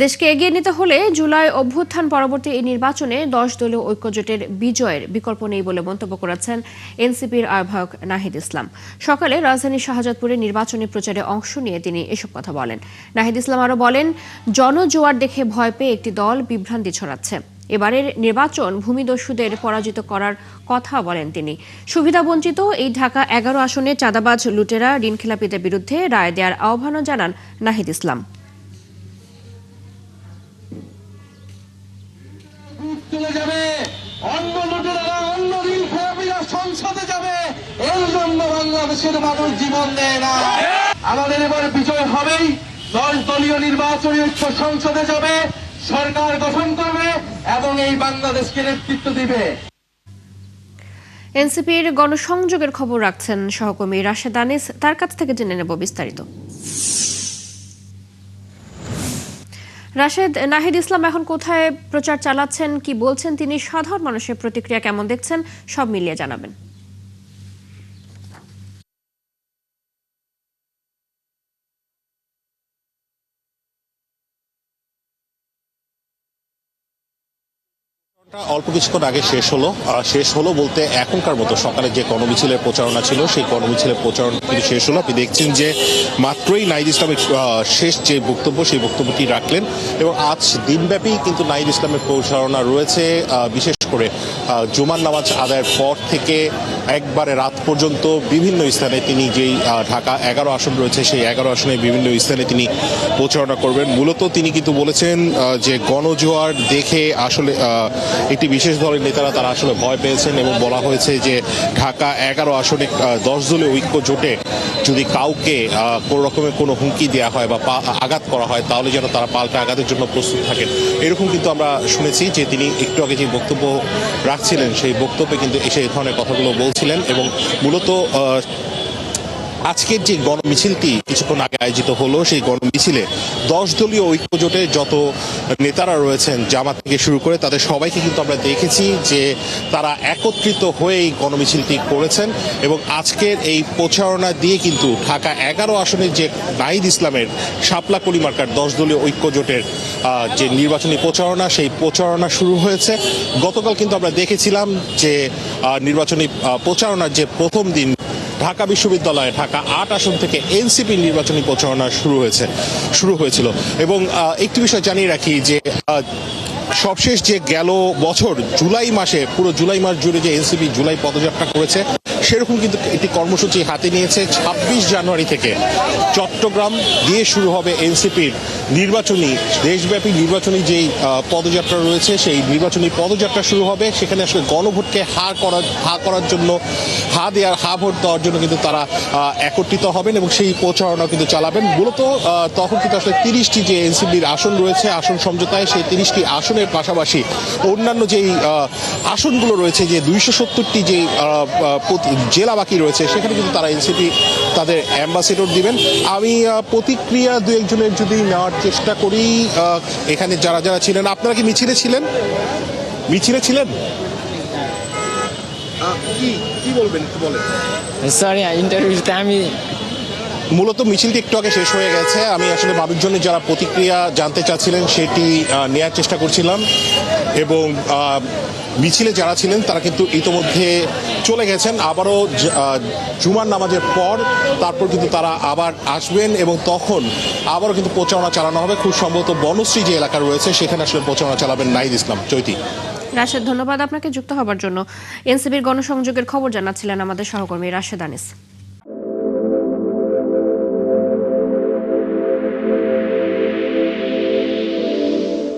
দেশকে এগিয়ে নিতে হলে জুলাই অভ্যুত্থান পরবর্তী এই নির্বাচনে 10 দলীয় ঐক্যজোটের বিজয়ের বিকল্প নেই বলে মন্তব্য করেছেন এনসিপির আহ্বায়ক নাহিদ ইসলাম। সকালে রাজধানীর শাহজাদপুরে নির্বাচনী প্রচারে অংশ নিয়ে তিনি এসব কথা বলেন। নাহিদ ইসলাম আরও বলেন, জনজোয়ার দেখে ভয় পেয়ে একটি দল বিভ্রান্তি ছড়াচ্ছে। এবারের নির্বাচন ভূমিদস্যুদের পরাজিত করার কথা বলেন তিনি। সুবিধাবঞ্চিত এই ঢাকা 11 আসনে চাঁদাবাজ, লুটেরা, ঋণখেলাপিদের বিরুদ্ধে রায় দেওয়ার আহ্বানও জানান নাহিদ ইসলাম। বাংলাদেশের মানুষ জীবন দেয় না। আমাদের এবার বিজয় হবেই। 10 দলীয় নির্বাচনী ঐক্য সংসদে যাবে, সরকার গঠন করবে এবং এই বাংলাদেশকে নেতৃত্ব দিবে। এনসিপির গণসংযোগের খবর রাখছেন সহকর্মী রাশেদ আনিস, তার কাছ থেকে জেনে নেব বিস্তারিত। রাশেদ, নাহিদ ইসলাম এখন কোথায় প্রচার চালাচ্ছেন, কি বলছেন তিনি, সাধারণ মানুষের প্রতিক্রিয়া কেমন দেখছেন, সব মিলিয়ে জানাবেন। অল্প কিছুক্ষণ আগে শেষ হলো বলতে এখনকার মতো সকালে যে গণমিছিলের প্রচারণা ছিল সেই গণমিছিলের প্রচারণা কিন্তু শেষ হলো। আপনি দেখছেন যে মাত্রই নাহিদ ইসলামের শেষ যে বক্তব্য সেই বক্তব্যটি রাখলেন এবং আজ দিনব্যাপী কিন্তু নাহিদ ইসলামের প্রচারণা রয়েছে। বিশেষ করে জুমার নামাজ আদায়ের পর থেকে একবারে রাত পর্যন্ত বিভিন্ন স্থানে তিনি যেই ঢাকা 11 আসন রয়েছে সেই 11 আসনে বিভিন্ন স্থানে তিনি প্রচারণা করবেন। মূলত তিনি কিন্তু বলেছেন যে গণজোয়ার দেখে আসলে একটি বিশেষ দলের নেতারা তারা আসলে ভয় পেয়েছেন এবং বলা হয়েছে যে ঢাকা 11 আসনে 10 দলীয় ঐক্য জোটে যদি কাউকে কোনো রকমের কোনো হুমকি দেওয়া হয় বা আঘাত করা হয় তাহলে যেন তারা পাল্টা আঘাতের জন্য প্রস্তুত থাকেন। এরকম কিন্তু আমরা শুনেছি যে তিনি একটু আগে যে বক্তব্য রাখছিলেন সেই বক্তব্যে কিন্তু এসে এই ধরনের কথাগুলো বলছিলেন এবং মূলত আজকের যে গণমিছিলটি কিছুক্ষণ আগে আয়োজিত হলো সেই গণমিছিলে 10 দলীয় ঐক্যজোটে যত নেতারা রয়েছেন জামাত থেকে শুরু করে তাদের সবাইকে কিন্তু আমরা দেখেছি যে তারা একত্রিত হয়ে এই গণমিছিলটি করেছেন এবং আজকের এই প্রচারণা দিয়ে কিন্তু ঢাকা 11 আসনের যে নাহিদ ইসলামের শাপলা কলিমার্কার 10 দলীয় ঐক্যজোটের যে নির্বাচনী প্রচারণা সেই প্রচারণা শুরু হয়েছে। গতকাল কিন্তু আমরা দেখেছিলাম যে নির্বাচনী প্রচারণার যে প্রথম দিন ঢাকা বিশ্ববিদ্যালয়ে ঢাকা 8 আসন থেকে এনসিপি নির্বাচনী প্রচারণা শুরু হয়েছিল এবং একটি বিষয় জানিয়ে রাখি যে সবশেষ যে গেল বছর জুলাই মাসে পুরো জুলাই মাস জুড়ে যে এনসিপি জুলাই পদযাত্রা করেছে সেরকম কিন্তু একটি কর্মসূচি হাতে নিয়েছে। 26 জানুয়ারি থেকে চট্টগ্রাম দিয়ে শুরু হবে এনসিপির নির্বাচনী দেশব্যাপী নির্বাচনী যেই পদযাত্রা রয়েছে সেই নির্বাচনী পদযাত্রা শুরু হবে। সেখানে আসলে গণভোটকে হা ভোট দেওয়ার জন্য কিন্তু তারা একত্রিত হবেন এবং সেই প্রচারণা কিন্তু চালাবেন। মূলত তখন কিন্তু আসলে 30টি যে এনসিপির আসন রয়েছে আসন সমঝোতায় সেই 30টি আসনের পাশাপাশি অন্যান্য যেই আসনগুলো রয়েছে যে 270টি যে জেলা বাকি রয়েছে সেখানে কিন্তু তারা এনসিপি তাদের অ্যাম্বাসেডর দিবেন। আমি প্রতিক্রিয়া দু একজনের যদি নেওয়ার চেষ্টা করি, এখানে যারা যারা ছিলেন, আপনারা কি মিছিলে ছিলেন? কি বলবেন একটু বলেন। সরি ইন্টারভিউতে আমি মূলত মিছিলটি একটু আগে শেষ হয়ে গেছে। আমি আসলে মানুষজনের যারা প্রতিক্রিয়া জানতে চাচ্ছিলেন সেটি নেওয়ার চেষ্টা করছিলাম এবং মিছিলে যারা ছিলেন তারা কিন্তু ইতোমধ্যে চলে গেছেন। আবারও জুমার নামাজের পর তারপর কিন্তু তারা আবার আসবেন এবং তখন আবারও কিন্তু প্রচারণা চালানো হবে। খুব সম্ভবত বনশ্রী যে এলাকা রয়েছে সেখানে আসলে প্রচারণা চালাবেন নাহিদ ইসলাম। চৈতি। রাশেদ, ধন্যবাদ আপনাকে যুক্ত হবার জন্য। এনসিপির গণসংযোগের খবর জানাচ্ছিলেন আমাদের সহকর্মী রাশেদ আনিস।